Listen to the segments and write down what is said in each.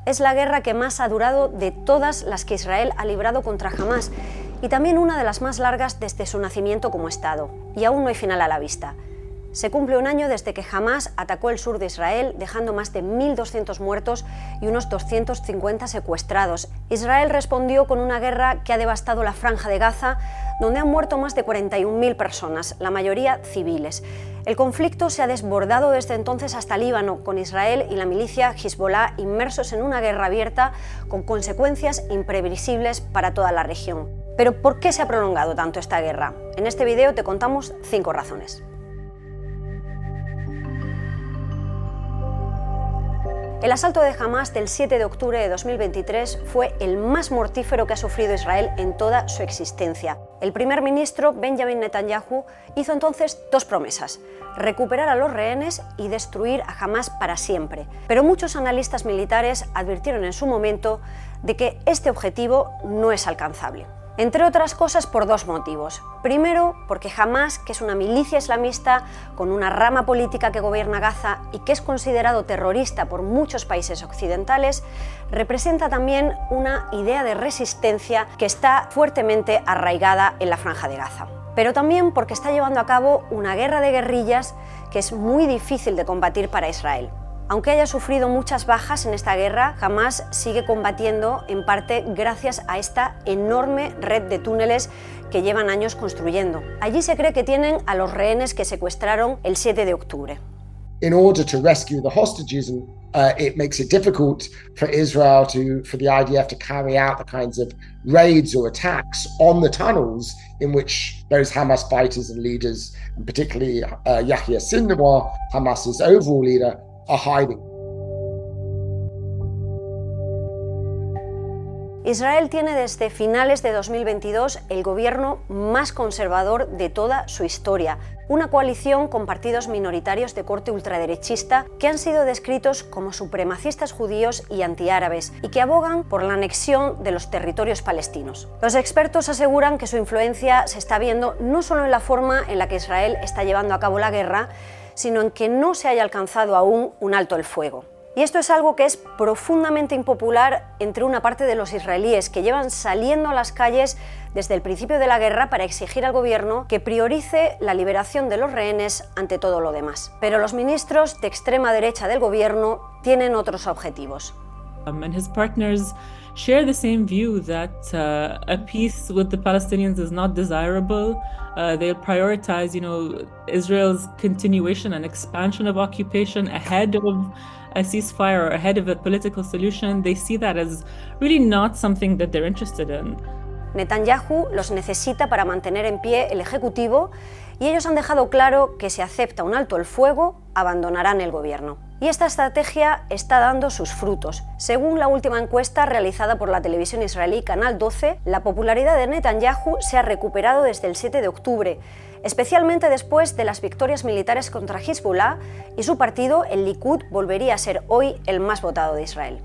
Es la guerra que más ha durado de todas las que Israel ha librado contra Hamás y también una de las más largas desde su nacimiento como Estado. Y aún no hay final a la vista. Se cumple un año desde que Hamás atacó el sur de Israel, dejando más de 1.200 muertos y unos 250 secuestrados. Israel respondió con una guerra que ha devastado la Franja de Gaza, donde han muerto más de 41.000 personas, la mayoría civiles. El conflicto se ha desbordado desde entonces hasta Líbano, con Israel y la milicia Hezbollah inmersos en una guerra abierta con consecuencias imprevisibles para toda la región. Pero ¿por qué se ha prolongado tanto esta guerra? En este video te contamos 5 razones. El asalto de Hamás del 7 de octubre de 2023 fue el más mortífero que ha sufrido Israel en toda su existencia. El primer ministro Benjamin Netanyahu hizo entonces 2 promesas: recuperar a los rehenes y destruir a Hamás para siempre. Pero muchos analistas militares advirtieron en su momento de que este objetivo no es alcanzable. Entre otras cosas por 2 motivos. Primero, porque Hamás, que es una milicia islamista con una rama política que gobierna Gaza y que es considerado terrorista por muchos países occidentales, representa también una idea de resistencia que está fuertemente arraigada en la Franja de Gaza. Pero también porque está llevando a cabo una guerra de guerrillas que es muy difícil de combatir para Israel. Aunque haya sufrido muchas bajas en esta guerra, Hamás sigue combatiendo en parte gracias a esta enorme red de túneles que llevan años construyendo. Allí se cree que tienen a los rehenes que secuestraron el 7 de octubre. In order to rescue the hostages, it makes it difficult for Israel for the IDF to carry out the kinds of raids or attacks on the tunnels in which those Hamas fighters and leaders, and particularly Yahya Sinwar, Hamas's overall leader, are hiding. Israel tiene desde finales de 2022 el gobierno más conservador de toda su historia, una coalición con partidos minoritarios de corte ultraderechista que han sido descritos como supremacistas judíos y antiárabes y que abogan por la anexión de los territorios palestinos. Los expertos aseguran que su influencia se está viendo no solo en la forma en la que Israel está llevando a cabo la guerra, sino en que no se haya alcanzado aún un alto el fuego. Y esto es algo que es profundamente impopular entre una parte de los israelíes que llevan saliendo a las calles desde el principio de la guerra para exigir al gobierno que priorice la liberación de los rehenes ante todo lo demás. Pero los ministros de extrema derecha del gobierno tienen otros objetivos. And his partners share the same view that a peace with the Palestinians is not desirable. They'll prioritize, Israel's continuation and expansion of occupation ahead of a ceasefire or ahead of a political solution. They see that as really not something that they're interested in. Netanyahu los necesita para mantener en pie el Ejecutivo y ellos han dejado claro que si acepta un alto el fuego, abandonarán el gobierno. Y esta estrategia está dando sus frutos. Según la última encuesta realizada por la televisión israelí Canal 12, la popularidad de Netanyahu se ha recuperado desde el 7 de octubre, especialmente después de las victorias militares contra Hezbollah, y su partido, el Likud, volvería a ser hoy el más votado de Israel.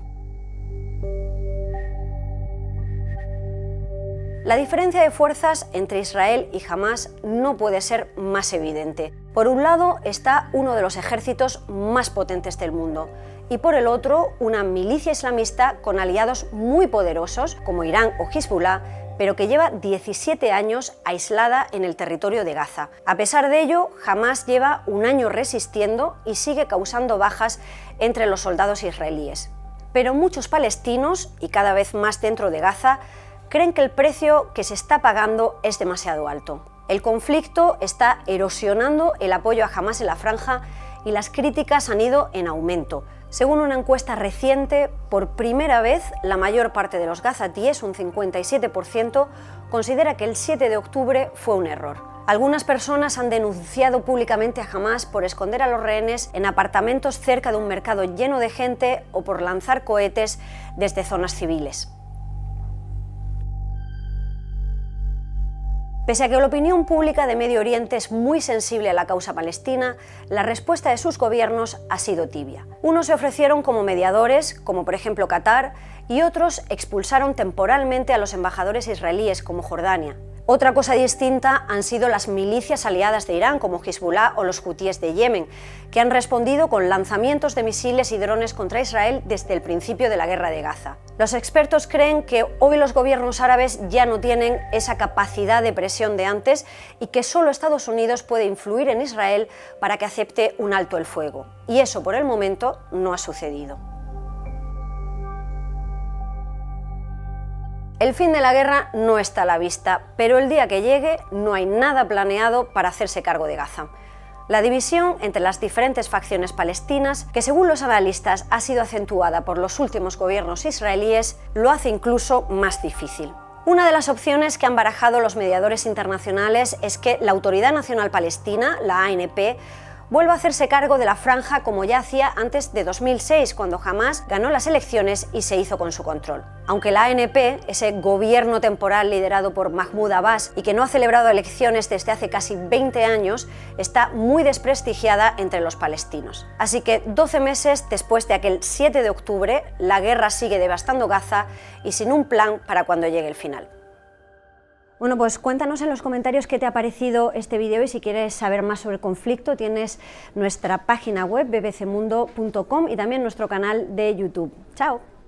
La diferencia de fuerzas entre Israel y Hamás no puede ser más evidente. Por un lado está uno de los ejércitos más potentes del mundo y por el otro una milicia islamista con aliados muy poderosos como Irán o Hezbollah, pero que lleva 17 años aislada en el territorio de Gaza. A pesar de ello, Hamás lleva un año resistiendo y sigue causando bajas entre los soldados israelíes. Pero muchos palestinos, y cada vez más dentro de Gaza, creen que el precio que se está pagando es demasiado alto. El conflicto está erosionando el apoyo a Hamás en la franja y las críticas han ido en aumento. Según una encuesta reciente, por primera vez la mayor parte de los gazatíes, un 57%, considera que el 7 de octubre fue un error. Algunas personas han denunciado públicamente a Hamás por esconder a los rehenes en apartamentos cerca de un mercado lleno de gente o por lanzar cohetes desde zonas civiles. Pese a que la opinión pública de Medio Oriente es muy sensible a la causa palestina, la respuesta de sus gobiernos ha sido tibia. Unos se ofrecieron como mediadores, como por ejemplo Qatar, y otros expulsaron temporalmente a los embajadores israelíes, como Jordania. Otra cosa distinta han sido las milicias aliadas de Irán, como Hezbollah o los hutíes de Yemen, que han respondido con lanzamientos de misiles y drones contra Israel desde el principio de la guerra de Gaza. Los expertos creen que hoy los gobiernos árabes ya no tienen esa capacidad de presión de antes y que solo Estados Unidos puede influir en Israel para que acepte un alto el fuego. Y eso, por el momento, no ha sucedido. El fin de la guerra no está a la vista, pero el día que llegue no hay nada planeado para hacerse cargo de Gaza. La división entre las diferentes facciones palestinas, que según los analistas ha sido acentuada por los últimos gobiernos israelíes, lo hace incluso más difícil. Una de las opciones que han barajado los mediadores internacionales es que la Autoridad Nacional Palestina, la ANP, vuelva a hacerse cargo de la franja como ya hacía antes de 2006, cuando Hamás ganó las elecciones y se hizo con su control. Aunque la ANP, ese gobierno temporal liderado por Mahmoud Abbas y que no ha celebrado elecciones desde hace casi 20 años, está muy desprestigiada entre los palestinos. Así que 12 meses después de aquel 7 de octubre, la guerra sigue devastando Gaza y sin un plan para cuando llegue el final. Bueno, pues cuéntanos en los comentarios qué te ha parecido este vídeo y si quieres saber más sobre el conflicto tienes nuestra página web bbcmundo.com y también nuestro canal de YouTube. ¡Chao!